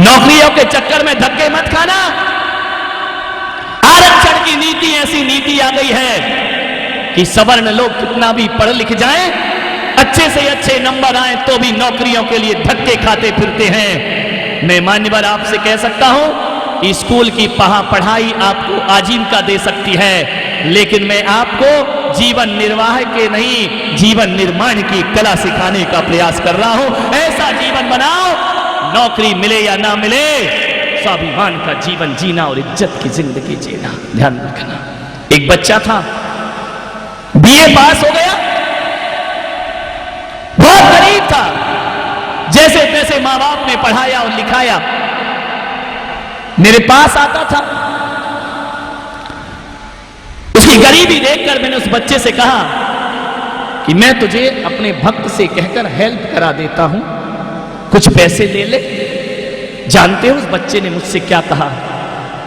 नौकरियों के चक्कर में धक्के मत खाना। आरक्षण की नीति ऐसी नीति आ गई है कि सवर्ण लोग कितना भी पढ़ लिख जाएं, अच्छे से अच्छे नंबर आए तो भी नौकरियों के लिए धक्के खाते फिरते हैं। मैं मान्यवर आपसे कह सकता हूं कि स्कूल की पढ़ाई आपको आजीविका दे सकती है, लेकिन मैं आपको जीवन निर्वाह के नहीं, जीवन निर्माण की कला सिखाने का प्रयास कर रहा हूं। ऐसा जीवन बनाओ, नौकरी मिले या ना मिले, स्वाभिमान का जीवन जीना और इज्जत की जिंदगी जीना। ध्यान रखना। एक बच्चा था, बीए पास हो गया, बहुत गरीब था, जैसे तैसे मां बाप ने पढ़ाया और लिखाया, मेरे पास आता था। उसकी गरीबी देखकर मैंने उस बच्चे से कहा कि मैं तुझे अपने भक्त से कहकर हेल्प करा देता हूं, कुछ पैसे ले ले। जानते हो उस बच्चे ने मुझसे क्या कहा?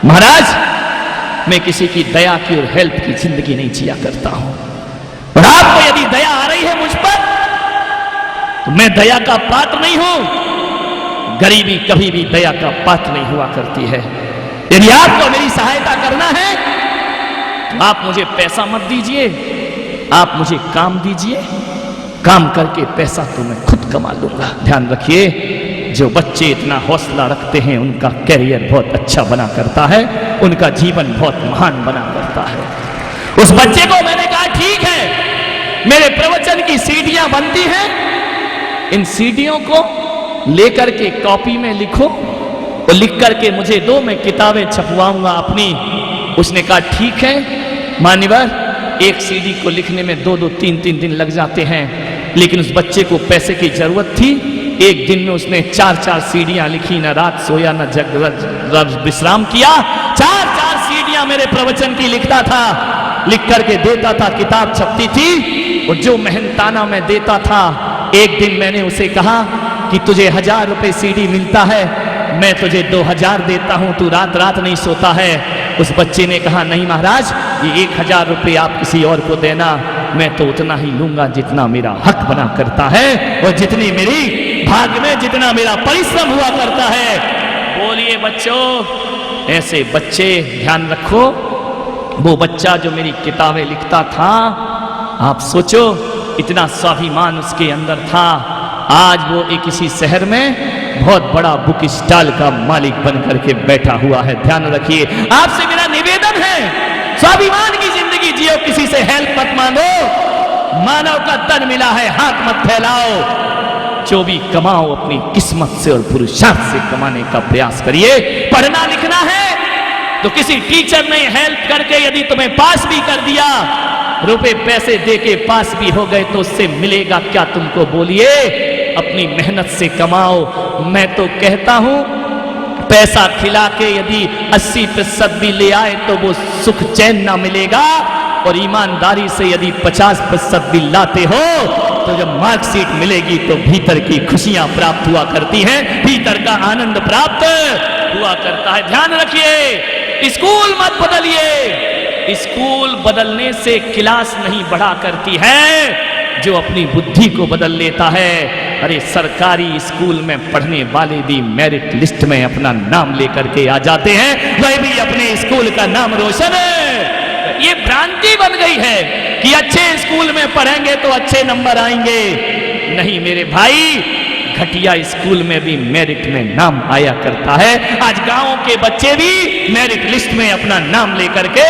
महाराज, मैं किसी की दया की और हेल्प की जिंदगी नहीं जिया करता हूं, और आपको यदि दया आ रही है मुझ पर तो मैं दया का पात्र नहीं हूं। गरीबी कभी भी दया का पात्र नहीं हुआ करती है। यदि आपको मेरी सहायता करना है तो आप मुझे पैसा मत दीजिए, आप मुझे काम दीजिए, काम करके पैसा तो मैं खुद कमा लूंगा। ध्यान रखिए, जो बच्चे इतना हौसला रखते हैं उनका कैरियर बहुत अच्छा बना करता है, उनका जीवन बहुत महान बना करता है। उस बच्चे को मैंने कहा ठीक है, मेरे प्रवचन की सीडियां बनती हैं, इन सीडियों को लेकर के कॉपी में लिखो और लिख करके मुझे दो, मैं किताबें छपवाऊंगा अपनी। उसने कहा ठीक है मान्यवर, एक सीडी को लिखने में 2-2, 3-3 दिन लग जाते हैं, लेकिन उस बच्चे को पैसे की जरूरत थी। एक दिन में उसने 4-4 सीडियां लिखी, ना रात सोया ना जग विश्राम किया। 4-4 सीडियां मेरे प्रवचन की लिखता था, लिख करके देता था, किताब छपती थी, और जो मेहनताना मैं देता था, एक दिन मैंने उसे कहा कि तुझे 1000 रुपए सीडी मिलता है, मैं तुझे 2000 देता हूं, तू रात रात नहीं सोता है। उस बच्चे ने कहा नहीं महाराज, ये 1000 रुपए आप किसी और को देना, मैं तो उतना ही लूंगा जितना मेरा हक बना करता है और जितनी मेरी भाग्य में, जितना मेरा परिश्रम हुआ करता है। बोलिए बच्चों, ऐसे बच्चे ध्यान रखो। वो बच्चा जो मेरी किताबें लिखता था, आप सोचो इतना स्वाभिमान उसके अंदर था, आज वो एक किसी शहर में बहुत बड़ा बुक स्टॉल का मालिक बन करके बैठा हुआ है। ध्यान रखिए, आपसे मेरा निवेदन है, स्वाभिमान की जिंदगी जियो, किसी से हेल्प मत मांगो। मानव का तन मिला है, हाथ मत फैलाओ। जो भी कमाओ अपनी किस्मत से और पुरुषार्थ से कमाने का प्रयास करिए। पढ़ना लिखना है तो किसी टीचर ने हेल्प करके यदि तुम्हें पास भी कर दिया, रुपए पैसे देके पास भी हो गए, तो उससे मिलेगा क्या तुमको? बोलिए, अपनी मेहनत से कमाओ। मैं तो कहता हूं पैसा खिला के यदि 80% भी ले आए तो वो सुख चैन ना मिलेगा, और ईमानदारी से यदि 50% भी लाते हो तो जब मार्कशीट मिलेगी तो भीतर की खुशियां प्राप्त हुआ करती हैं, भीतर का आनंद प्राप्त हुआ करता है। ध्यान रखिए, स्कूल मत बदलिए। स्कूल बदलने से क्लास नहीं बढ़ा करती है, जो अपनी बुद्धि को बदल लेता है। अरे सरकारी स्कूल में पढ़ने वाले भी मेरिट लिस्ट में अपना नाम लेकर के आ जाते हैं, वह भी अपने स्कूल का नाम रोशन है। ये भ्रांति बन गई है कि अच्छे स्कूल में पढ़ेंगे तो अच्छे नंबर आएंगे। नहीं मेरे भाई, घटिया स्कूल में भी मेरिट में नाम आया करता है। आज गांव के बच्चे भी मेरिट लिस्ट में अपना नाम लेकर के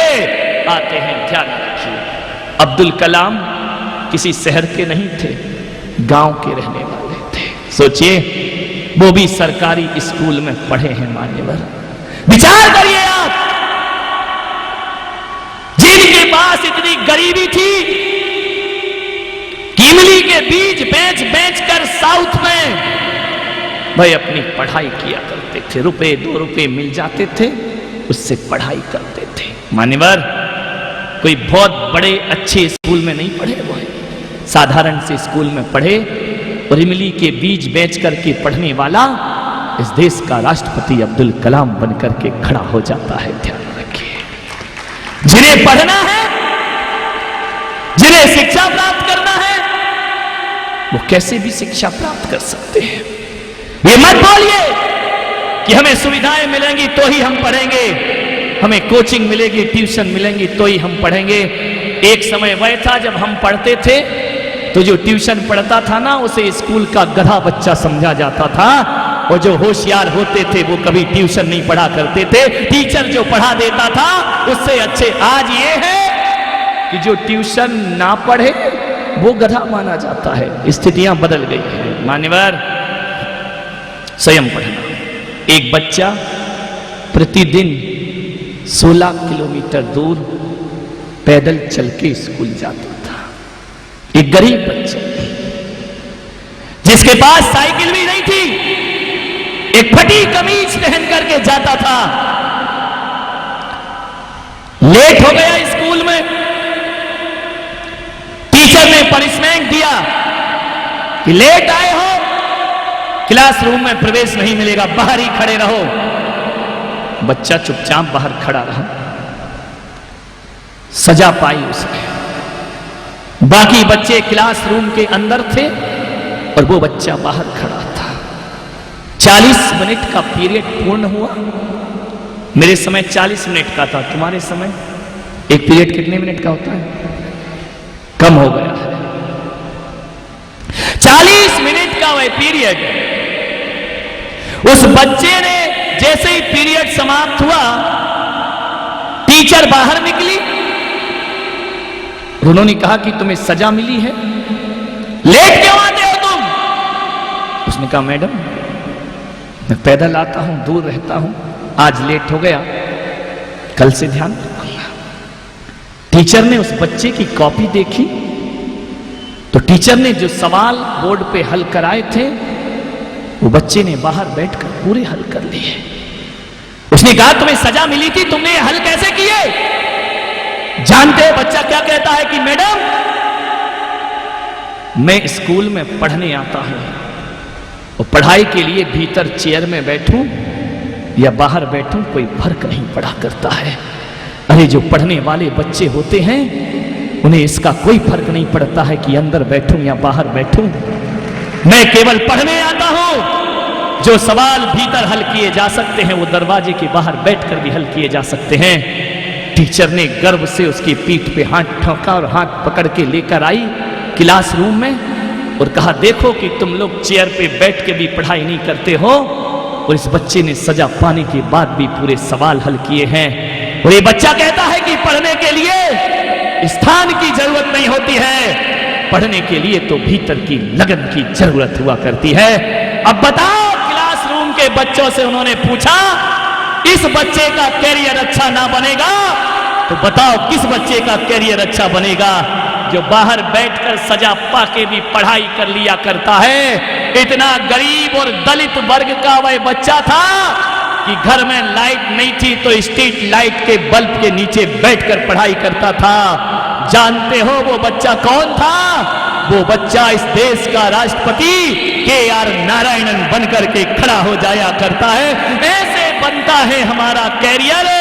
आते हैं। ध्यान रखिए, अब्दुल कलाम किसी शहर के नहीं थे, गांव के रहने वाले थे। सोचिए, वो भी सरकारी स्कूल में पढ़े हैं। मान्यवर, विचार करिए आप, जिनके पास इतनी गरीबी थी, इमली के बीज बेच बेच कर साउथ में भाई अपनी पढ़ाई किया करते थे। रुपए 2 रुपए मिल जाते थे, उससे पढ़ाई करते थे। मान्यवर, कोई बहुत बड़े अच्छे स्कूल में नहीं पढ़े, वो साधारण से स्कूल में पढ़े, और इमली के बीज बेच करके पढ़ने वाला इस देश का राष्ट्रपति अब्दुल कलाम बनकर के खड़ा हो जाता है। ध्यान रखिए, जिन्हें पढ़ना है, जिन्हें शिक्षा प्राप्त करना है, वो कैसे भी शिक्षा प्राप्त कर सकते हैं। ये मत बोलिए कि हमें सुविधाएं मिलेंगी तो ही हम पढ़ेंगे, हमें कोचिंग मिलेगी, ट्यूशन मिलेंगी तो ही हम पढ़ेंगे। एक समय वह था जब हम पढ़ते थे तो जो ट्यूशन पढ़ता था ना उसे स्कूल का गधा बच्चा समझा जाता था, और जो होशियार होते थे वो कभी ट्यूशन नहीं पढ़ा करते थे, टीचर जो पढ़ा देता था उससे अच्छे। आज ये है कि जो ट्यूशन ना पढ़े वो गधा माना जाता है। स्थितियां बदल गई है मान्यवर। स्वयं पढ़ना। एक बच्चा प्रतिदिन 16 किलोमीटर दूर पैदल चल के स्कूल जाता था। एक गरीब बच्चा जिसके पास साइकिल भी नहीं थी, एक फटी कमीज पहन करके जाता था। लेट हो गया स्कूल में, टीचर ने पनिशमेंट दिया कि लेट आए हो, क्लासरूम में प्रवेश नहीं मिलेगा, बाहर ही खड़े रहो। बच्चा चुपचाप बाहर खड़ा रहा, सजा पाई उसने। बाकी बच्चे क्लासरूम के अंदर थे और वो बच्चा बाहर खड़ा था। 40 मिनट का पीरियड पूर्ण हुआ। मेरे समय 40 मिनट का था, तुम्हारे समय एक पीरियड कितने मिनट का होता है? कम हो गया है। 40 मिनट का वह पीरियड, उस बच्चे ने जैसे ही पीरियड समाप्त हुआ, टीचर बाहर निकली, उन्होंने कहा कि तुम्हें सजा मिली है, लेट क्यों आते हो तुम? उसने कहा मैडम मैं पैदल आता हूं, दूर रहता हूं, आज लेट हो गया, कल से ध्यान रखूंगा। टीचर ने उस बच्चे की कॉपी देखी तो टीचर ने जो सवाल बोर्ड पे हल कराए थे वो बच्चे ने बाहर बैठकर पूरे हल कर लिए। उसने कहा तुम्हें सजा मिली थी, तुमने ये हल कैसे किए? जानते हो बच्चा क्या कहता है कि मैडम मैं स्कूल में पढ़ने आता हूं और पढ़ाई के लिए भीतर चेयर में बैठूं या बाहर बैठूं कोई फर्क नहीं पड़ा करता है। अरे जो पढ़ने वाले बच्चे होते हैं उन्हें इसका कोई फर्क नहीं पड़ता है कि अंदर बैठूं या बाहर बैठूं। मैं केवल पढ़ने आता हूं। जो सवाल भीतर हल किए जा सकते हैं वो दरवाजे के बाहर बैठकर भी हल किए जा सकते हैं। टीचर ने गर्व से उसकी पीठ पे हाथ ठोका और हाथ पकड़ के लेकर आई क्लासरूम में और कहा देखो कि तुम लोग चेयर पे बैठ के भी पढ़ाई नहीं करते हो। और इस बच्चे ने सजा पाने के बाद भी पूरे सवाल हल किए हैं। और ये बच्चा कहता है कि पढ़ने के लिए स्थान की जरूरत नहीं होती है, पढ़ने के लिए तो भीतर की लगन की जरूरत हुआ करती है। अब बताओ, क्लासरूम के बच्चों से उन्होंने पूछा इस बच्चे का कैरियर अच्छा ना बनेगा तो बताओ किस बच्चे का कैरियर अच्छा बनेगा? जो बाहर बैठकर सजा पाके भी पढ़ाई कर लिया करता है। इतना गरीब और दलित वर्ग का वह बच्चा था कि घर में लाइट नहीं थी तो स्ट्रीट लाइट के बल्ब के नीचे बैठकर पढ़ाई करता था। जानते हो वो बच्चा कौन था? वो बच्चा इस देश का राष्ट्रपति KR नारायणन बनकर के खड़ा हो जाया करता है। ऐसे बनता है हमारा कैरियर,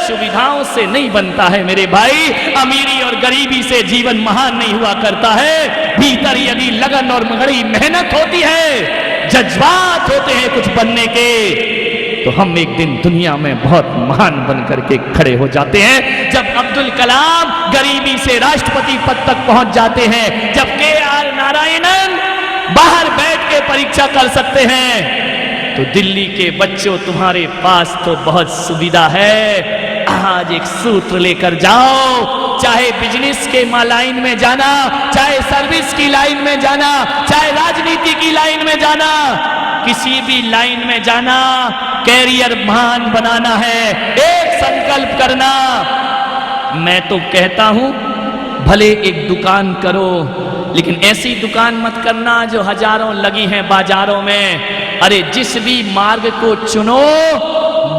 सुविधाओं से नहीं बनता है मेरे भाई। अमीरी और गरीबी से जीवन महान नहीं हुआ करता है। भीतर यदि लगन और बड़ी मेहनत होती है, जज्बात होते हैं कुछ बनने के, तो हम एक दिन दुनिया में बहुत महान बनकर के खड़े हो जाते हैं। जब अब्दुल कलाम गरीबी से राष्ट्रपति पद तक पहुंच जाते हैं, जब KR नारायणन बाहर बैठ के परीक्षा कर सकते हैं, तो दिल्ली के बच्चों तुम्हारे पास तो बहुत सुविधा है। आज एक सूत्र लेकर जाओ, चाहे बिजनेस के लाइन में जाना, चाहे सर्विस की लाइन में जाना, चाहे राजनीति की लाइन में जाना, किसी भी लाइन में जाना, कैरियर महान बनाना है, एक संकल्प करना। मैं तो कहता हूं भले एक दुकान करो, लेकिन ऐसी दुकान मत करना जो हजारों लगी हैं बाजारों में। अरे जिस भी मार्ग को चुनो,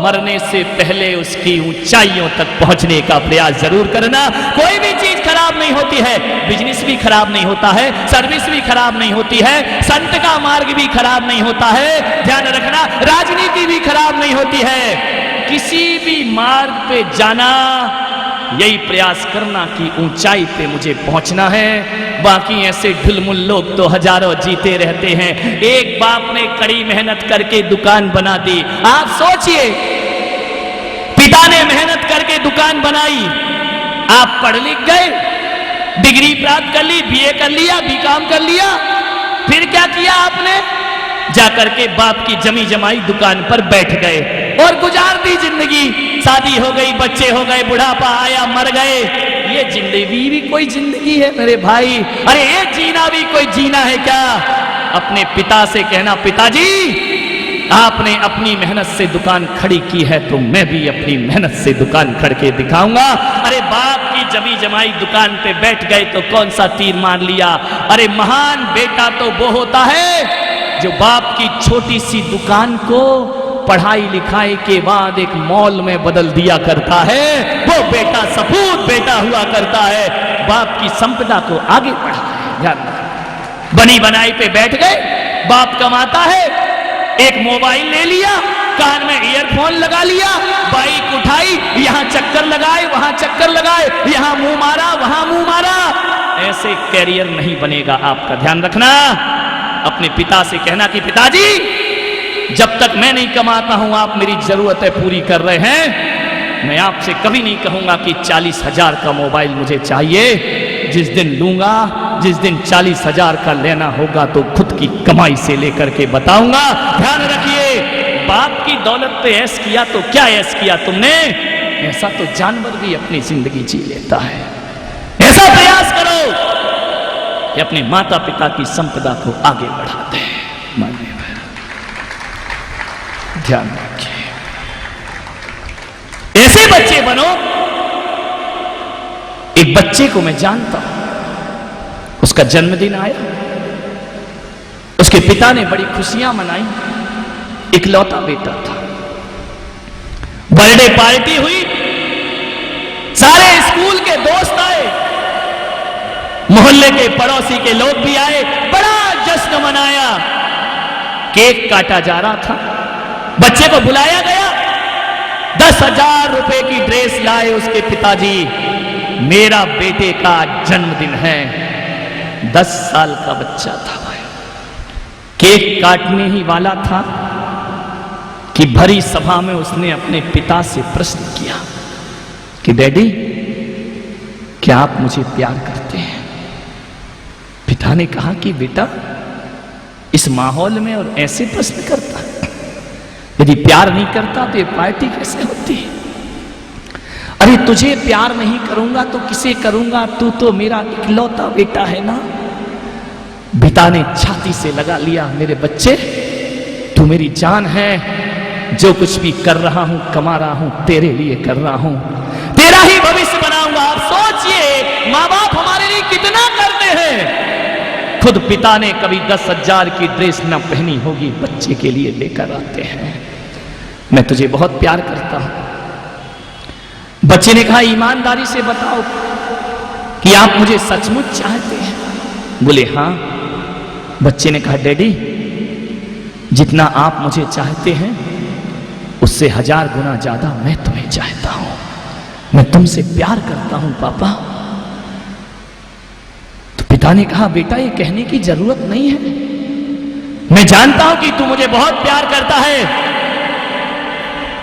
मरने से पहले उसकी ऊंचाइयों तक पहुंचने का प्रयास जरूर करना। कोई भी चीज खराब नहीं होती है, बिजनेस भी खराब नहीं होता है, सर्विस भी खराब नहीं होती है, संत का मार्ग भी खराब नहीं होता है, ध्यान रखना, राजनीति भी खराब नहीं होती है। किसी भी मार्ग पे जाना यही प्रयास करना कि ऊंचाई पे मुझे पहुंचना है। बाकी ऐसे ढुलमुल लोग तो हजारों जीते रहते हैं। एक बाप ने कड़ी मेहनत करके दुकान बना दी। आप सोचिए, पिता ने मेहनत करके दुकान बनाई, आप पढ़ लिख गए, डिग्री प्राप्त कर ली, बीए कर लिया, बीकॉम कर लिया, फिर क्या किया आपने? जाकर के बाप की जमी जमाई दुकान पर बैठ गए और गुजार दी जिंदगी। शादी हो गई, बच्चे हो गए, बुढ़ापा आया, मर गए। ये जिंदगी भी कोई जिंदगी है मेरे भाई? अरे ये जीना भी कोई जीना है क्या? अपने पिता से कहना, पिताजी आपने अपनी मेहनत से दुकान खड़ी की है तो मैं भी अपनी मेहनत से दुकान खड़ के दिखाऊंगा। अरे बाप की जमी जमाई दुकान पे बैठ गए तो कौन सा तीर मार लिया? अरे महान बेटा तो वो होता है जो बाप की छोटी सी दुकान को पढ़ाई लिखाई के बाद एक मॉल में बदल दिया करता है। वो बेटा सपूत बेटा हुआ करता है, बाप की संपदा को आगे बढ़ाता है। बनी बनाई पे बैठ गए, बाप कमाता है, एक मोबाइल ले लिया, कान में ईयरफोन लगा लिया, बाइक उठाई, यहां चक्कर लगाए, वहां चक्कर लगाए, यहां मुंह मारा, वहां मुंह मारा। ऐसे कैरियर नहीं बनेगा, आपका ध्यान रखना। अपने पिता से कहना कि पिताजी जब तक मैं नहीं कमाता हूं आप मेरी जरूरतें पूरी कर रहे हैं, मैं आपसे कभी नहीं कहूंगा कि 40,000 का मोबाइल मुझे चाहिए। जिस दिन लूंगा, जिस दिन 40,000 का लेना होगा तो खुद की कमाई से लेकर के बताऊंगा। ध्यान रखिए, बाप की दौलत पे ऐश किया तो क्या ऐश किया तुमने? ऐसा तो जानवर भी अपनी जिंदगी जी लेता है। ऐसा प्रयास करो कि अपने माता पिता की संपदा को आगे बढ़ाते हैं। मानिए, ध्यान रखिए, ऐसे बच्चे बनो। एक बच्चे को मैं जानता हूं, उसका जन्मदिन आया, उसके पिता ने बड़ी खुशियां मनाई, इकलौता बेटा था। बर्थडे पार्टी हुई, सारे स्कूल के दोस्त आए, मोहल्ले के पड़ोसी के लोग भी आए, बड़ा जश्न मनाया। केक काटा जा रहा था, बच्चे को बुलाया गया, 10,000 रुपए की ड्रेस लाए उसके पिताजी। मेरा बेटे का जन्मदिन है, 10 साल का बच्चा था भाई। केक काटने ही वाला था कि भरी सभा में उसने अपने पिता से प्रश्न किया कि डैडी क्या आप मुझे प्यार करते हैं? पिता ने कहा कि बेटा इस माहौल में और ऐसे प्रश्न करता, यदि प्यार नहीं करता तो ये पार्टी कैसे होती है? अरे तुझे प्यार नहीं करूंगा तो किसे करूंगा? तू तो मेरा इकलौता बेटा है ना। पिता ने छाती से लगा लिया, मेरे बच्चे तू मेरी जान है, जो कुछ भी कर रहा हूं, कमा रहा हूं, तेरे लिए कर रहा हूं, तेरा ही भविष्य बनाऊंगा। आप सोचिए, माँ बाप हमारे लिए कितना करते हैं। खुद पिता ने कभी 10,000 की ड्रेस ना पहनी होगी, बच्चे के लिए लेकर आते हैं। मैं तुझे बहुत प्यार करता हूं। बच्चे ने कहा ईमानदारी से बताओ कि आप मुझे सचमुच चाहते हैं? बोले हाँ। बच्चे ने कहा डैडी जितना आप मुझे चाहते हैं उससे 1000 गुना ज्यादा मैं तुम्हें चाहता हूं, मैं तुमसे प्यार करता हूं पापा। तो पिता ने कहा बेटा ये कहने की जरूरत नहीं है, मैं जानता हूं कि तू मुझे बहुत प्यार करता है।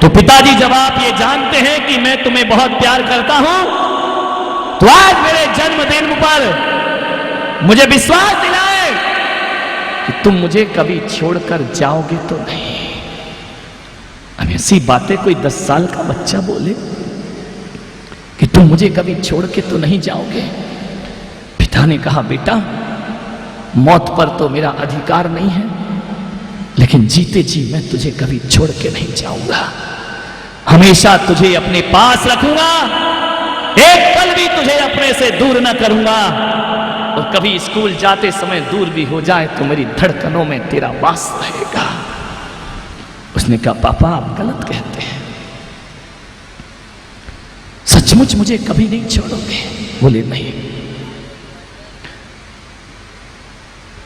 तो पिताजी जब आप ये जानते हैं कि मैं तुम्हें बहुत प्यार करता हूं तो आज मेरे जन्मदिन पर मुझे विश्वास दिलाए कि तुम मुझे कभी छोड़कर जाओगे तो नहीं। अब ऐसी बातें कोई 10 साल का बच्चा बोले कि तुम मुझे कभी छोड़ के तो नहीं जाओगे। पिता ने कहा बेटा मौत पर तो मेरा अधिकार नहीं है, लेकिन जीते जी मैं तुझे कभी छोड़ के नहीं जाऊंगा, हमेशा तुझे अपने पास रखूंगा, एक पल भी तुझे अपने से दूर न करूंगा, और कभी स्कूल जाते समय दूर भी हो जाए तो मेरी धड़कनों में तेरा वास रहेगा। उसने कहा पापा आप गलत कहते हैं, सचमुच मुझे कभी नहीं छोड़ोगे? बोले नहीं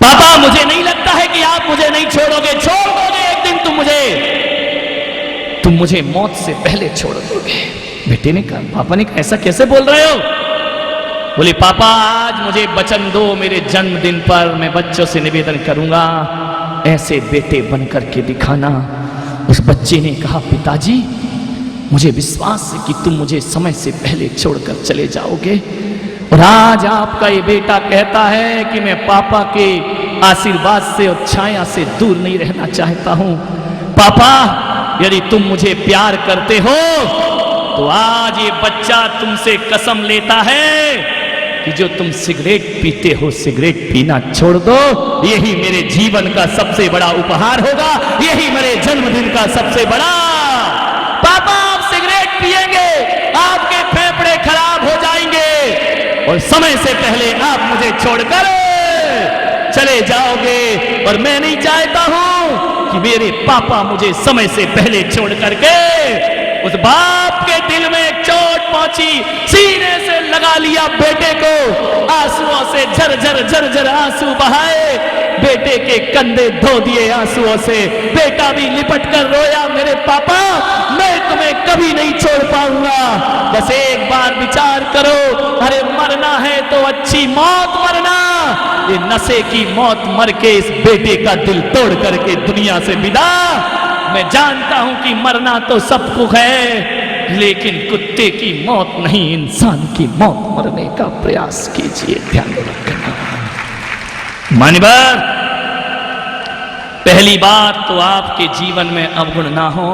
पापा मुझे नहीं लगता है कि आप मुझे नहीं छोड़ोगे, छोड़ दोगे एक दिन तुम मुझे मौत से पहले छोड़ दोगे। बेटे ने कहा, पापा ने कहा, ऐसा कैसे बोल रहे हो? बोले, पापा आज मुझे वचन दो, मेरे जन्मदिन पर मैं बच्चों से निवेदन करूंगा, ऐसे बेटे बनकर के दिखाना। उस बच्चे ने कहा, पिताजी मुझे विश्वास है कि तुम मुझे समय से पहले छोड़कर चले जाओगे, और आज आपका ये बेटा कहता है कि मैं पापा के आशीर्वाद से और छाया से दूर नहीं रहना चाहता हूं। पापा यदि तुम मुझे प्यार करते हो तो आज ये बच्चा तुमसे कसम लेता है कि जो तुम सिगरेट पीते हो, सिगरेट पीना छोड़ दो। यही मेरे जीवन का सबसे बड़ा उपहार होगा, यही मेरे जन्मदिन का सबसे बड़ा। पापा आप सिगरेट पिएंगे, आपके फेफड़े खराब हो जाएंगे और समय से पहले आप मुझे छोड़कर चले जाओगे, और मैं नहीं चाहता हूं कि मेरे पापा मुझे समय से पहले छोड़ करके। उस बाप के दिल में एक चोट पहुंची, सीने से लगा लिया बेटे को, आंसुओं से झरझर झरझर आंसू बहाए, बेटे के कंधे धो दिए आंसुओं से। बेटा भी लिपट कर रोया, मेरे पापा मैं तुम्हें कभी नहीं छोड़ पाऊंगा, बस एक बार विचार करो, अरे मरना है तो अच्छी मौत मरना। ये नशे की मौत मर के इस बेटे का दिल तोड़ करके दुनिया से विदा। मैं जानता हूं कि मरना तो सबको है, लेकिन कुत्ते की मौत नहीं, इंसान की मौत मरने का प्रयास कीजिए, ध्यान रखना। मान्यवर, पहली बात तो आपके जीवन में अवगुण ना हो,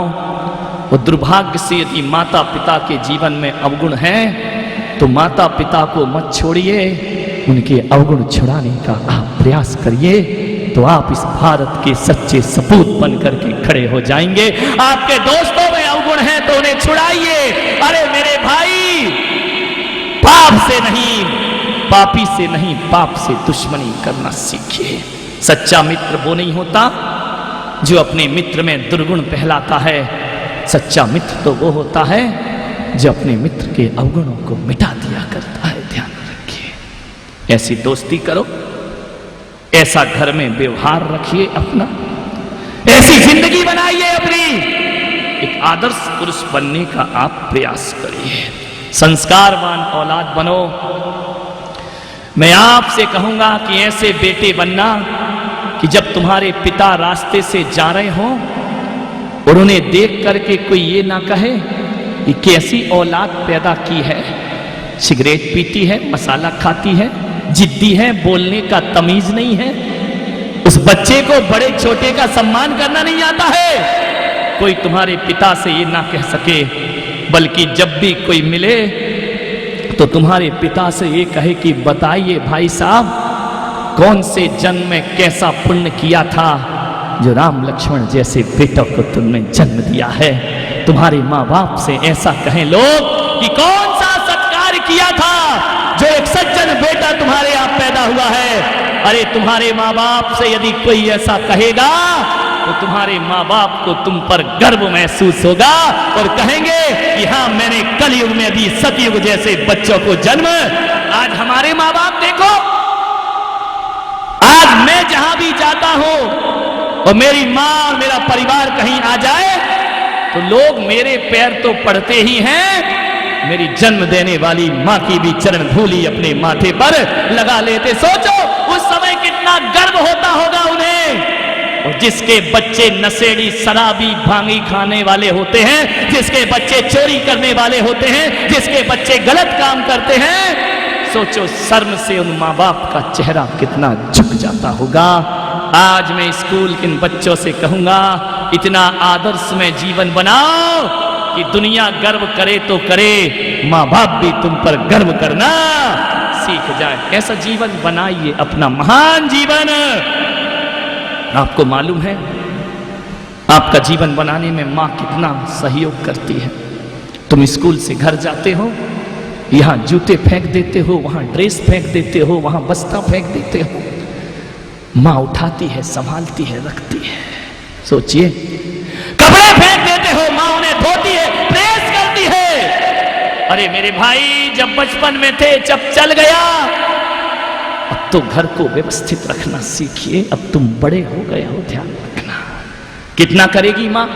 और दुर्भाग्य से यदि माता पिता के जीवन में अवगुण है तो माता पिता को मत छोड़िए, उनके अवगुण छुड़ाने का आप प्रयास करिए, तो आप इस भारत के सच्चे सपूत बन करके खड़े हो जाएंगे। आपके दोस्तों में अवगुण है तो उन्हें छुड़ाइए। अरे मेरे भाई, पाप से नहीं, पापी से नहीं, पाप से दुश्मनी करना सीखिए। सच्चा मित्र वो नहीं होता जो अपने मित्र में दुर्गुण फैलाता है, सच्चा मित्र तो वो होता है जो अपने मित्र के अवगुणों को मिटा दिया करता है। ध्यान रखिए, ऐसी दोस्ती करो, ऐसा घर में व्यवहार रखिए अपना, ऐसी जिंदगी बनाइए अपनी, एक आदर्श पुरुष बनने का आप प्रयास करिए, संस्कारवान औलाद बनो। मैं आपसे कहूंगा कि ऐसे बेटे बनना कि जब तुम्हारे पिता रास्ते से जा रहे हो और उन्हें देख करके कोई ये ना कहे कि कैसी औलाद पैदा की है, सिगरेट पीती है, मसाला खाती है, जिद्दी है, बोलने का तमीज नहीं है। उस बच्चे को बड़े छोटे का सम्मान करना नहीं आता है। कोई तुम्हारे पिता से ये ना कह सके, बल्कि जब भी कोई मिले तो तुम्हारे पिता से ये कहे कि बताइए भाई साहब, कौन से जन्म में कैसा पुण्य किया था जो राम लक्ष्मण जैसे बेटों को तुमने जन्म दिया है। तुम्हारे माँ बाप से ऐसा कहें लोग कि कौन सा सत्कार किया था जो एक सज्जन बेटा तुम्हारे यहाँ पैदा हुआ है। अरे तुम्हारे माँ बाप से यदि कोई ऐसा कहेगा तो तुम्हारे माँ बाप को तुम पर गर्व महसूस होगा और कहेंगे कि हाँ, मैंने कलयुग में भी सतयुग जैसे बच्चों को जन्म। आज हमारे माँ बाप देखो, आज मैं जहां भी जाता हूं और मेरी माँ और मेरा परिवार कहीं आ जाए तो लोग मेरे पैर तो पड़ते ही हैं, मेरी जन्म देने वाली माँ की भी चरण धूली अपने माथे पर लगा लेते। सोचो उस समय कितना गर्व होता होगा उन्हें। और जिसके बच्चे नशेड़ी, शराबी, भांगी खाने वाले होते हैं, जिसके बच्चे चोरी करने वाले होते हैं, जिसके बच्चे गलत काम करते हैं, सोचो शर्म से उन माँ बाप का चेहरा कितना झुक जाता होगा। आज मैं स्कूल के इन बच्चों से कहूंगा, इतना आदर्श में जीवन बनाओ कि दुनिया गर्व करे तो करे, माँ बाप भी तुम पर गर्व करना सीख जाए। ऐसा जीवन बनाइए, अपना महान जीवन। आपको मालूम है आपका जीवन बनाने में माँ कितना सहयोग करती है। तुम स्कूल से घर जाते हो, यहाँ जूते फेंक देते हो, वहाँ ड्रेस फेंक देते हो, वहाँ बस्ता फेंक देते हो, माँ उठाती है, संभालती है, रखती है। सोचिए, कपड़े फेंक देते हो, माँ उन्हें धोती है, प्रेस करती है। अरे मेरे भाई, जब बचपन में थे, जब चल गया, अब तो घर को व्यवस्थित रखना सीखिए। अब तुम बड़े हो गए हो, ध्यान रखना। कितना करेगी माँ?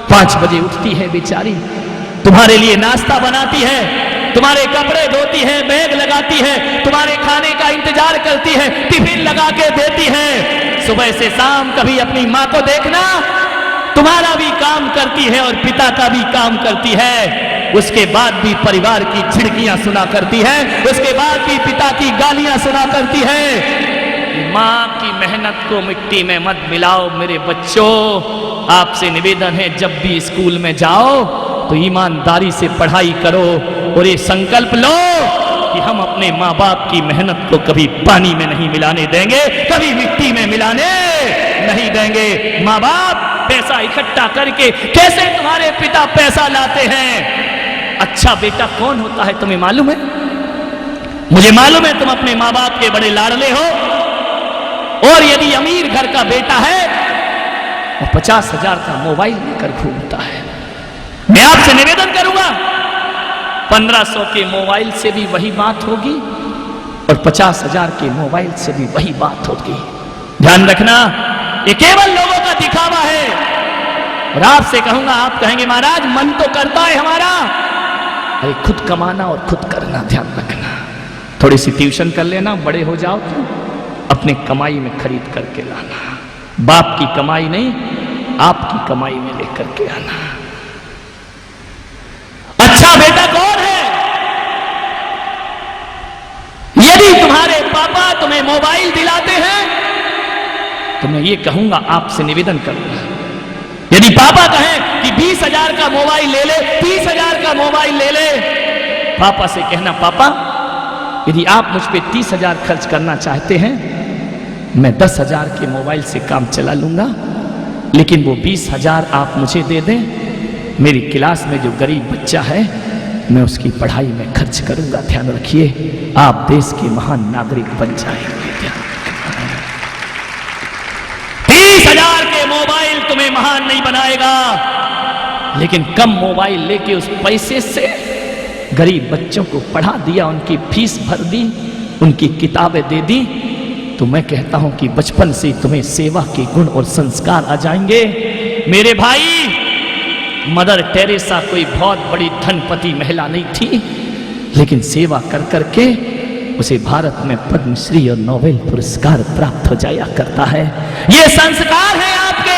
5 बजे उठती है बेचारी, तुम्हारे लिए नाश्ता बनाती है, तुम्हारे कपड़े धोती है, बैग लगाती है, तुम्हारे खाने का इंतजार करती है, टिफिन लगा के देती है। सुबह से शाम कभी अपनी माँ को देखना, तुम्हारा भी काम करती है और पिता का भी काम करती है। उसके बाद भी परिवार की झिड़कियां सुना करती है, उसके बाद भी पिता की गालियां सुना करती है। माँ की मेहनत को मिट्टी में मत मिलाओ मेरे बच्चों। आपसे निवेदन है, जब भी स्कूल में जाओ तो ईमानदारी से पढ़ाई करो और ये संकल्प लो कि हम अपने माँ बाप की मेहनत को कभी पानी में नहीं मिलाने देंगे, कभी मिट्टी में मिलाने नहीं देंगे। माँ बाप पैसा इकट्ठा करके, कैसे तुम्हारे पिता पैसा लाते हैं? अच्छा बेटा कौन होता है तुम्हें मालूम है? मुझे मालूम है तुम अपने माँ बाप के बड़े लाडले हो। और यदि अमीर घर का बेटा है वो 50,000 का मोबाइल लेकर घूमता है। मैं आपसे निवेदन करूंगा, 1500 के मोबाइल से भी वही बात होगी और 50,000 के मोबाइल से भी वही बात होगी। ध्यान रखना, ये केवल लोगों का दिखावा है। और आपसे कहूंगा, आप कहेंगे महाराज मन तो करता है हमारा, अरे खुद कमाना और खुद करना ध्यान रखना। थोड़ी सी ट्यूशन कर लेना, बड़े हो जाओ तो अपने कमाई में खरीद करके लाना। बाप की कमाई नहीं, आपकी कमाई में लेकर के आना। अच्छा बेटा कौन है? यदि तुम्हारे पापा तुम्हें मोबाइल दिलाते हैं तो मैं ये कहूंगा, आपसे निवेदन करूंगा, यदि पापा कहें कि 20,000 का मोबाइल ले ले, 30,000 का मोबाइल ले ले, पापा से कहना, पापा यदि आप मुझ पे 30,000 खर्च करना चाहते हैं, मैं 10,000 के मोबाइल से काम चला लूंगा, लेकिन वो 20,000 आप मुझे दे दें। मेरी क्लास में जो गरीब बच्चा है मैं उसकी पढ़ाई में खर्च करूंगा। ध्यान रखिए, आप देश के महान नागरिक बन जाएंगे। 30,000 के मोबाइल तुम्हें महान नहीं बनाएगा, लेकिन कम मोबाइल लेके उस पैसे से गरीब बच्चों को पढ़ा दिया, उनकी फीस भर दी, उनकी किताबें दे दी, तो मैं कहता हूं कि बचपन से तुम्हें सेवा के गुण और संस्कार आ जाएंगे। मेरे भाई, मदर टेरेसा कोई बहुत बड़ी धनपति महिला नहीं थी, लेकिन सेवा कर करके उसे भारत में पद्मश्री और नोबेल पुरस्कार प्राप्त हो जाया करता है। ये संस्कार हैं आपके,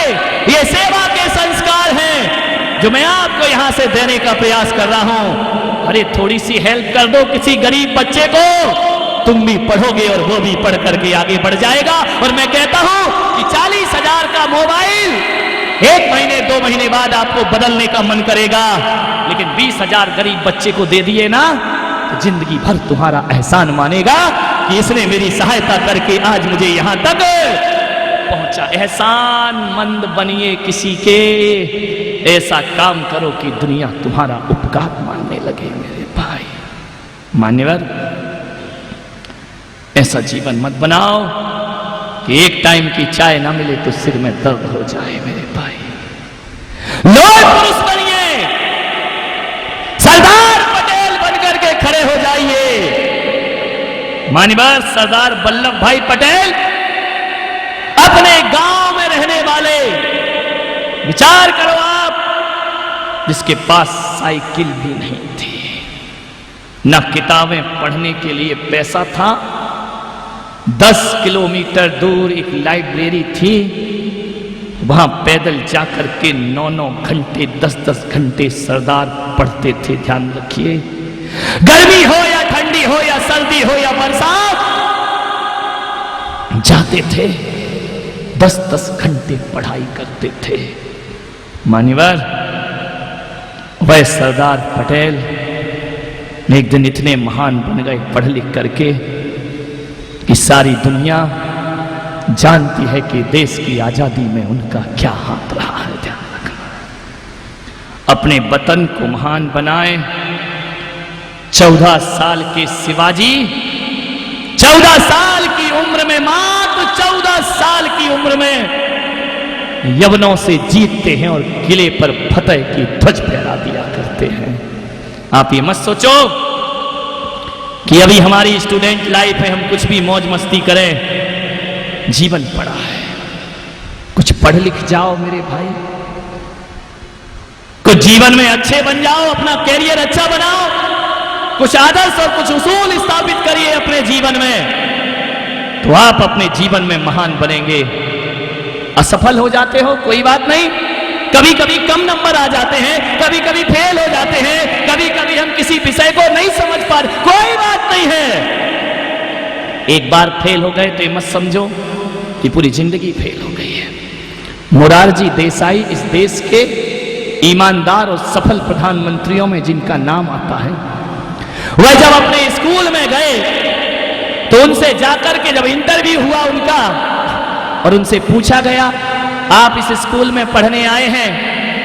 ये सेवा के संस्कार हैं जो मैं आपको यहां से देने का प्रयास कर रहा हूं। अरे थोड़ी सी हेल्प कर दो किसी गरीब बच्चे को, तुम भी पढ़ोगे और वो भी पढ़ करके आगे बढ़ जाएगा। और मैं कहता हूं कि 40,000 का मोबाइल 1 महीने 2 महीने बाद आपको बदलने का मन करेगा, लेकिन 20,000 गरीब बच्चे को दे दिए ना, तो जिंदगी भर तुम्हारा एहसान मानेगा कि इसने मेरी सहायता करके आज मुझे यहां तक पहुंचा। एहसान मंद बनिए किसी के, ऐसा काम करो कि दुनिया तुम्हारा उपकार मानने लगे। मेरे भाई मान्यवर, ऐसा जीवन मत बनाओ कि एक टाइम की चाय ना मिले तो सिर में दर्द हो जाए। मेरे भाई, लोग पुरुष बनिए, सरदार पटेल बनकर के खड़े हो जाइए। मान्यवर सरदार वल्लभ भाई पटेल अपने गांव में रहने वाले, विचार करो आप, जिसके पास साइकिल भी नहीं थी, न किताबें पढ़ने के लिए पैसा था, 10 किलोमीटर दूर एक लाइब्रेरी थी, वहां पैदल जाकर के 9-9 घंटे 10-10 घंटे सरदार पढ़ते थे। ध्यान रखिए, गर्मी हो या ठंडी हो या सर्दी हो या बरसात, जाते थे 10-10 घंटे पढ़ाई करते थे। मान्यवर, वह सरदार पटेल एक दिन इतने महान बन गए पढ़ लिख करके कि सारी दुनिया जानती है कि देश की आजादी में उनका क्या हाथ रहा है। ध्यान रखना, अपने वतन को महान बनाए। 14 साल के शिवाजी 14 साल की उम्र में, मात्र 14 साल की उम्र में यवनों से जीतते हैं और किले पर फतेह की ध्वज फहरा दिया करते हैं। आप ये मत सोचो कि अभी हमारी स्टूडेंट लाइफ है, हम कुछ भी मौज मस्ती करें। जीवन पड़ा है, कुछ पढ़ लिख जाओ मेरे भाई, कुछ जीवन में अच्छे बन जाओ, अपना कैरियर अच्छा बनाओ, कुछ आदर्श और कुछ उसूल स्थापित करिए अपने जीवन में, तो आप अपने जीवन में महान बनेंगे। असफल हो जाते हो कोई बात नहीं, कभी कभी कम नंबर आ जाते हैं, कभी कभी फेल हो जाते हैं, कभी कभी हम किसी विषय को नहीं समझ पा रहे, कोई बात नहीं है। एक बार फेल हो गए तो ये मत समझो कि पूरी जिंदगी फेल हो गई है। मोरारजी देसाई इस देश के ईमानदार और सफल प्रधानमंत्रियों में जिनका नाम आता है, वह जब अपने स्कूल में गए तो उनसे जाकर के जब इंटरव्यू हुआ उनका और उनसे पूछा गया, आप इस स्कूल में पढ़ने आए हैं,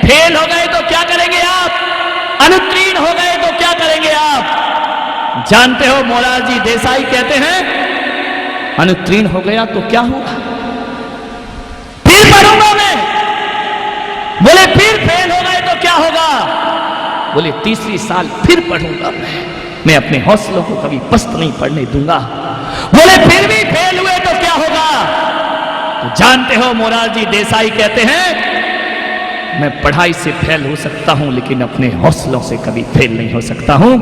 फेल हो गए तो क्या करेंगे आप, अनुत्तीर्ण हो गए तो क्या करेंगे आप? जानते हो मोरारजी देसाई कहते हैं, अनुत्तीर्ण हो गया तो क्या होगा, फिर पढ़ूंगा मैं। बोले फिर फेल हो गए तो क्या होगा? बोले तीसरी साल फिर पढ़ूंगा मैं अपने हौसलों को कभी पस्त नहीं पड़ने दूंगा। बोले फिर भी फेल हुए तो क्या होगा? तो जानते हो मोरारजी देसाई कहते हैं, मैं पढ़ाई से फेल हो सकता हूं लेकिन अपने हौसलों से कभी फेल नहीं हो सकता हूं,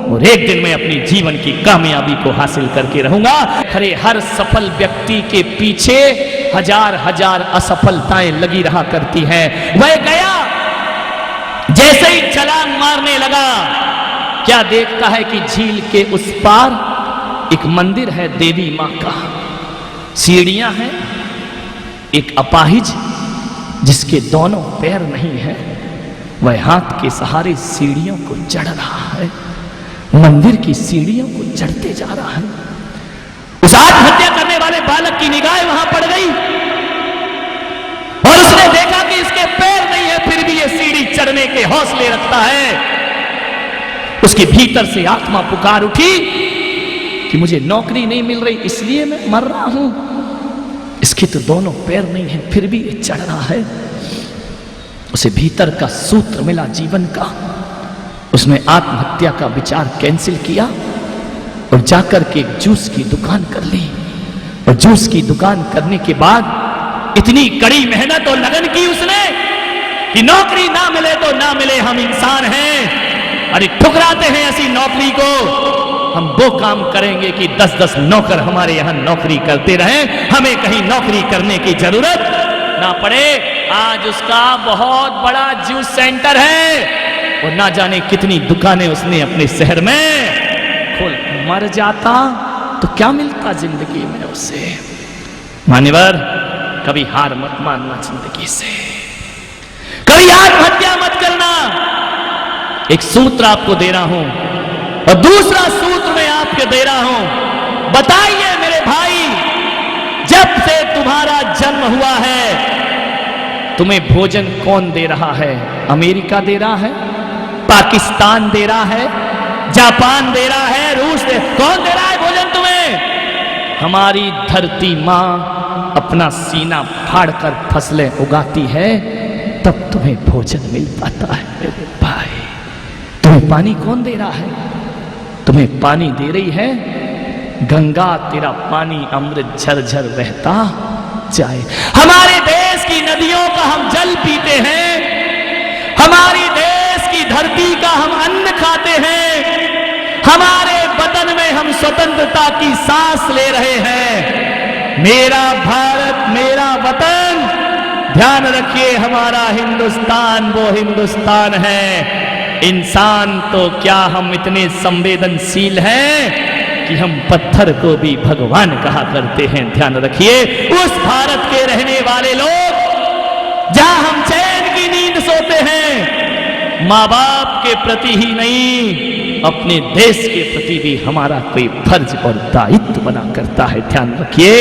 और एक दिन मैं अपनी जीवन की कामयाबी को हासिल करके रहूंगा। अरे हर सफल व्यक्ति के पीछे हजार हजार असफलताएं लगी रहा करती हैं। वह गया, जैसे ही छलांग मारने लगा, क्या देखता है कि झील के उस पार एक मंदिर है देवी मां का, सीढ़ियां हैं, एक अपाहिज जिसके दोनों पैर नहीं है, वह हाथ के सहारे सीढ़ियों को चढ़ रहा है, मंदिर की सीढ़ियों को चढ़ते जा रहा है। उस आत्महत्या करने वाले बालक की निगाह वहां पड़ गई और उसने देखा कि इसके पैर नहीं है, फिर भी ये सीढ़ी चढ़ने के हौसले रखता है। उसके भीतर से आत्मा पुकार उठी कि मुझे नौकरी नहीं मिल रही इसलिए मैं मर रहा हूं, इसके तो दोनों पैर नहीं है फिर भी ये चढ़ रहा है। उसे भीतर का सूत्र मिला जीवन का, उसने आत्महत्या का विचार कैंसिल किया और जाकर के एक जूस की दुकान कर ली, और जूस की दुकान करने के बाद इतनी कड़ी मेहनत और लगन की उसने कि नौकरी ना मिले तो ना मिले, हम इंसान हैं, अरे ठुकराते हैं ऐसी नौकरी को, हम वो काम करेंगे कि 10-10 नौकर हमारे यहां नौकरी करते रहें, हमें कहीं नौकरी करने की जरूरत ना पड़े। आज उसका बहुत बड़ा जूस सेंटर है और ना जाने कितनी दुकानें उसने अपने शहर में खोल। मर जाता तो क्या मिलता जिंदगी में उसे? मान्यवर, कभी हार मत मानना जिंदगी से, कभी आत्महत्या मत करना। एक सूत्र आपको दे रहा हूं और दूसरा सूत्र मैं आपके दे रहा हूं। बताइए मेरे भाई, जब से तुम्हारा जन्म हुआ है तुम्हें भोजन कौन दे रहा है? अमेरिका दे रहा है, पाकिस्तान दे रहा है, जापान दे रहा है, रूस दे, कौन दे रहा है भोजन तुम्हें? हमारी धरती मां अपना सीना फाड़कर फसलें उगाती है, तब तुम्हें भोजन मिल पाता है मेरे भाई। तुम्हें पानी कौन दे रहा है? तुम्हें पानी दे रही है गंगा, तेरा पानी अमृत झरझर बहता जाए। हमारे देश की नदियों का हम जल पीते हैं, हमारी देश की धरती का हम अन्न खाते हैं, हमारे वतन में हम स्वतंत्रता की सांस ले रहे हैं। मेरा भारत मेरा वतन, ध्यान रखिए, हमारा हिंदुस्तान वो हिंदुस्तान है। इंसान तो क्या हम इतने संवेदनशील हैं कि हम पत्थर को भी भगवान कहा करते हैं। ध्यान रखिए, उस भारत के रहने वाले लोग जहां हम चैन की नींद सोते हैं, माँ बाप के प्रति ही नहीं अपने देश के प्रति भी हमारा कोई फर्ज और दायित्व बना करता है। ध्यान रखिए,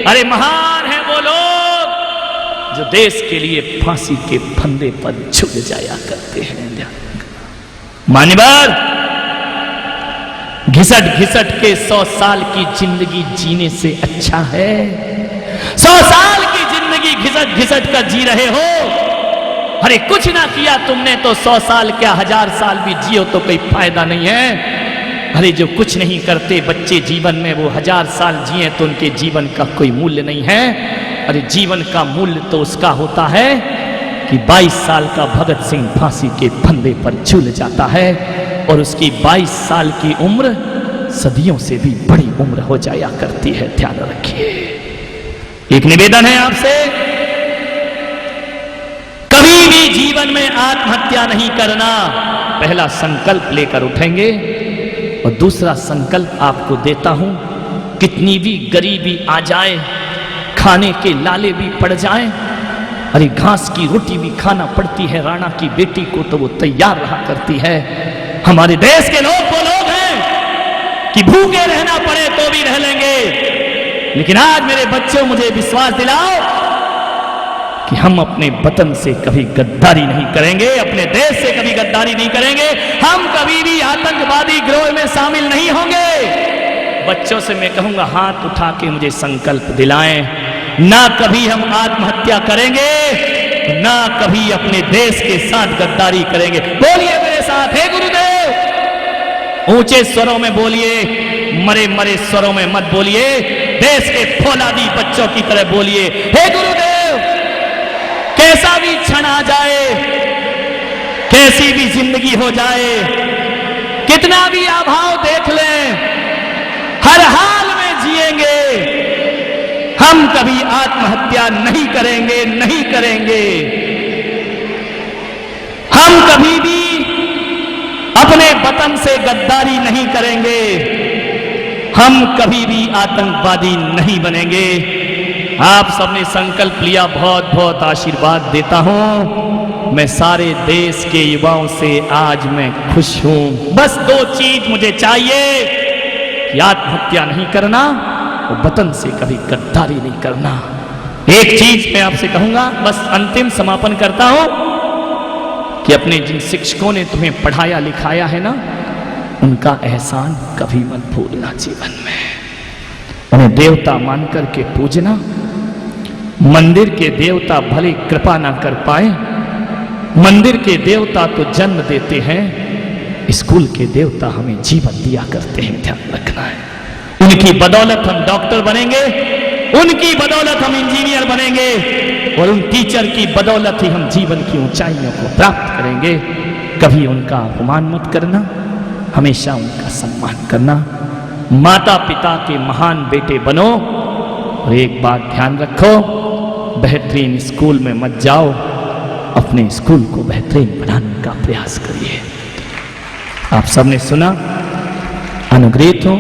अरे महान है वो लोग जो देश के लिए फांसी के फंदे पर झुक जाया करते हैं। मान्यवर, घिसट घिसट के 100 साल की जिंदगी जीने से अच्छा है। 100 साल की जिंदगी घिसट घिसट कर जी रहे हो, अरे कुछ ना किया तुमने तो 100 साल क्या 1000 साल भी जियो तो कोई फायदा नहीं है। अरे जो कुछ नहीं करते बच्चे जीवन में, वो 1000 साल जिए तो उनके जीवन का कोई मूल्य नहीं है। अरे जीवन का मूल्य तो उसका होता है कि 22 साल का भगत सिंह फांसी के फंदे पर झूल जाता है और उसकी 22 साल की उम्र सदियों से भी बड़ी उम्र हो जाया करती है। ध्यान रखिए। एक निवेदन है आपसे, कभी भी जीवन में आत्महत्या नहीं करना। पहला संकल्प लेकर उठेंगे और दूसरा संकल्प आपको देता हूं, कितनी भी गरीबी आ जाए, खाने के लाले भी पड़ जाएं, अरे घास की रोटी भी खाना पड़ती है राणा की बेटी को तो वो तैयार रहा करती है। हमारे देश के लोग वो लोग हैं कि भूखे रहना पड़े तो भी रह लेंगे, लेकिन आज मेरे बच्चों मुझे विश्वास दिलाओ कि हम अपने वतन से कभी गद्दारी नहीं करेंगे, अपने देश से कभी गद्दारी नहीं करेंगे, हम कभी भी आतंकवादी गिरोह में शामिल नहीं होंगे। बच्चों से मैं कहूंगा, हाथ उठा के मुझे संकल्प दिलाएं, ना कभी हम आत्महत्या करेंगे, ना कभी अपने देश के साथ गद्दारी करेंगे। बोलिए मेरे साथ, हे गुरुदेव। ऊंचे स्वरों में बोलिए, मरे मरे स्वरों में मत बोलिए, देश के फौलादी बच्चों की तरह बोलिए, हे गुरुदेव। कैसा भी क्षण आ जाए, कैसी भी जिंदगी हो जाए, कितना भी अभाव देख लें, हर हाल में जिएंगे, हम कभी आत्महत्या नहीं करेंगे, नहीं करेंगे। हम कभी भी अपने वतन से गद्दारी नहीं करेंगे, हम कभी भी आतंकवादी नहीं बनेंगे। आप सबने संकल्प लिया, बहुत बहुत आशीर्वाद देता हूं। मैं सारे देश के युवाओं से आज मैं खुश हूं। बस 2 चीज मुझे चाहिए कि आत्महत्या नहीं करना और वतन से कभी गद्दारी नहीं करना। एक चीज मैं आपसे कहूंगा, बस अंतिम समापन करता हूं कि अपने जिन शिक्षकों ने तुम्हें पढ़ाया लिखाया है ना, उनका एहसान कभी मत भूलना जीवन में। उन्हें देवता मानकर के पूजना। मंदिर के देवता भले कृपा ना कर पाए, मंदिर के देवता तो जन्म देते हैं, स्कूल के देवता हमें जीवन दिया करते हैं। ध्यान रखना है, उनकी बदौलत हम डॉक्टर बनेंगे, उनकी बदौलत हम इंजीनियर बनेंगे और उन टीचर की बदौलत ही हम जीवन की ऊंचाइयों को प्राप्त करेंगे। कभी उनका अपमान मत करना, हमेशा उनका सम्मान करना। माता पिता के महान बेटे बनो और एक बात ध्यान रखो, बेहतरीन स्कूल में मत जाओ, अपने स्कूल को बेहतरीन बनाने का प्रयास करिए। आप सबने सुना, अनुग्रहित हो।